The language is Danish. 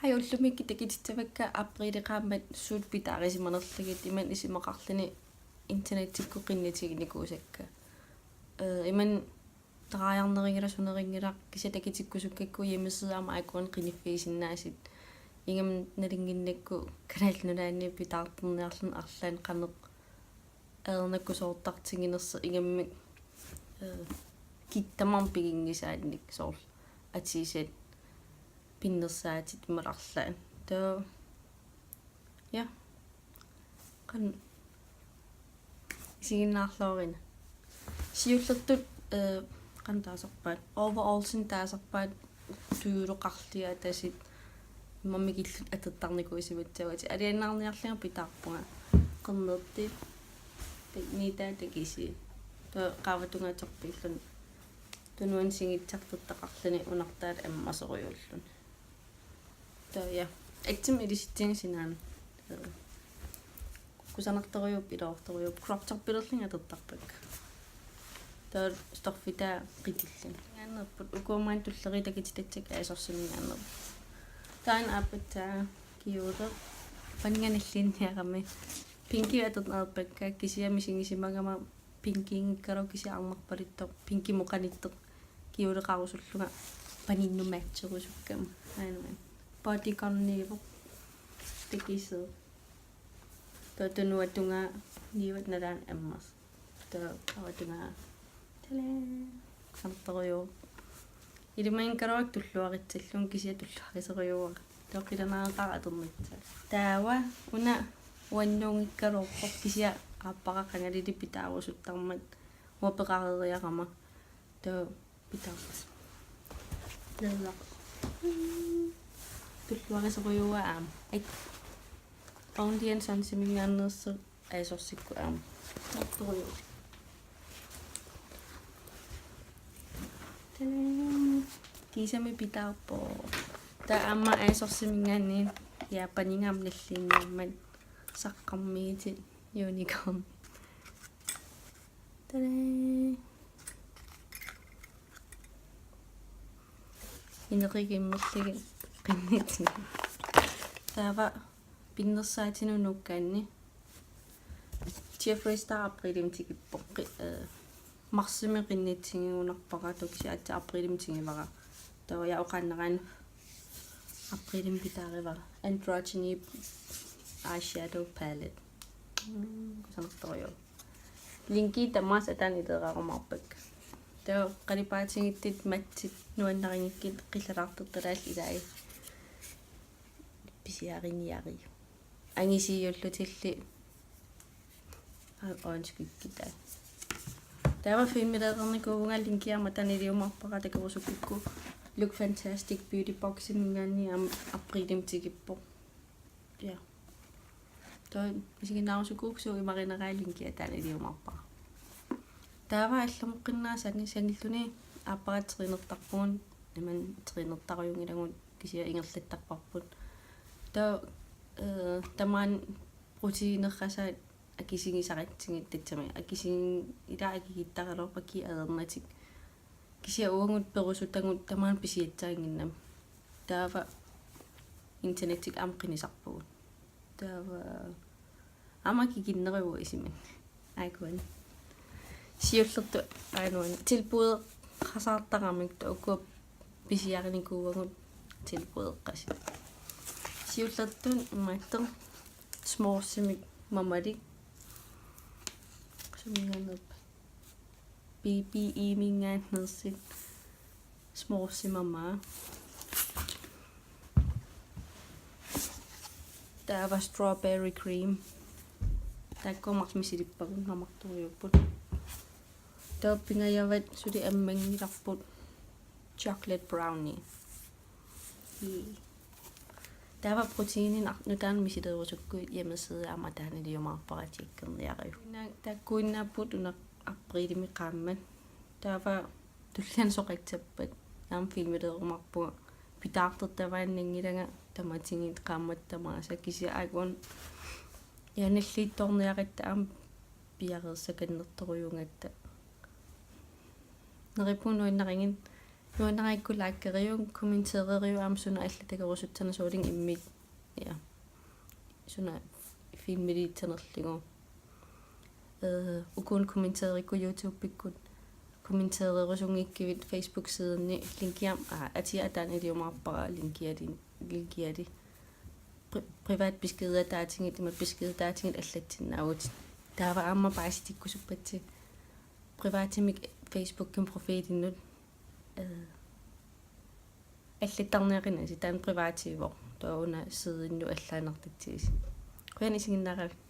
Hajullumikki tikinnikut Aprilip suut pitaarisimanerlagit iman isimaqarlini internettikku qinnutingivakka iman tarajarneringila suneringilaq kisatakitikkusukakku hjemmesidaama akkuan qiniffiisinaasit ingam nalinginnakku kanaalnulaanni pitaarterniarlun arlaan qaneq aernakku soortartinginersa ingammi kittamam pigingisaannik soor atiisat pinnersaatit malarlaan too ja qan Isiginnaarluarina siullertut qantaasarpaat overallsin taasarpaat tuyuloqarlia tasit mammikillut atettarniku isimatsavati aliannaarniarlinga pitaarpunga qernerti niitaa takisi too qaavatungaterpillun tunuan singitsartuttaqarluni unartaat ammaseruyullun too ja aktim ilisittingisinaana kusanarteruyup ilorteruyup crop-top-pilerlinga atettarpakka too storfitaa qitillun annerput ukuumaan tulleri takititatsak aasorsumingaannerp taan apattaa kiuler panganallinniaqami pinki atetnerpakka kisiamisingisimagama pinkiingkalo kisiarmarpalittor pinki muqanitteq kiuleqarusulluga paninnumaatserusukkama aanuman bodycorniivoq tikisee totunuatunga niivat nalaan ammas too qawatunga tala qarteruyo ilimainkaluak tulluaritsallun kisia tulluariseriuaq toqilanaaqara atermitsa taawa una uannuungikkaluorpoq kisia aappaqaqangalili pitaarusuttarmat uapeqareriaqama too pitaarpas lellaq tulluariseriuga aam Ondian sansimingaannersu aasorsikku aama tarteruyu kisami pitaarpo taa amma aasorsimingaanniin yaapaningaam nalliinniammat saqqarmiitit unicorn inerigimmерлиги qinnitin taava pinnersaatinunukkaanni Jeffree star Aprilip tikippoqqi marsimi qinnitingiunarpaqa tuksiatta Aprilip tingivara too ja oqanneraan Aprilip pitaarivara Androgyny Eyeshadow palette kusanertorio linki tamas atan iteerarumarpakka too qalipaatingittit matsit nuannaringikkit qillalaartertalaal ilai pisiariniari angisiullutilli orange-kikkita taava filmileerernikuunga linkiarmatani liumarpaqa takerusukikku look fantastic beauty box mingaanni Aprilip tikippoq ja too isiginnaarusukuksu imarineraai linkiataani liumarpaqa taava аллумеққиннаасани сангиллуни ааппаратсериинертарпугун иман триинертаруйунгилагун кisia ингерлаттарпарпут таа тамаан протеинеррасаат акисигисаратсигит татсами акисин илаа акигиттаралорпаки аернатик кisia уангут перусутангут тамаан писиатсаангиннам таава интернеттик амқинисарпугут таава амакигиннериву исиман айкуан siullertu aanuan tilbud qasartaqamik tuukkup pisiarinikuuvagut tilbudeqqasi siullertun imaatter smoothimik mamalik suminganerpa BBE mingaannersit smoothimama taava strawberry cream taakkumarmisilippagun namartoriupput toppingajavat suli ammangilarput chocolate brownie taava proteiinin nutaan misileerusukku hjemmeside qaammataani liumarparatiikkerniariu taakkuinnaaput una Aprilip qaammat taava tullan soqatsappat naam filmileerumarpuga pitaartertavaanningilanga tamatingit qaammattamaasa kisia agun yanalliittorniaqatta aam piareersakannertoruyungatta neripunuinnaringin Nu er der ikke like kommentere om sådan alle det går så sådan så det immi ja sådan film i internet og kun kommentere på YouTube kun kommentere sådan ikke på Facebook siden link jam at jeg der er det jo meget bare link det privat beskeder der er ting det med beskeder der er ting at slet til noget der var amma bare stik så på til privat til mig Facebook kan profil nu alle tangnerina si tan privaati hvor der under siden nu alle nok det til. Kun Isiginnaarluarina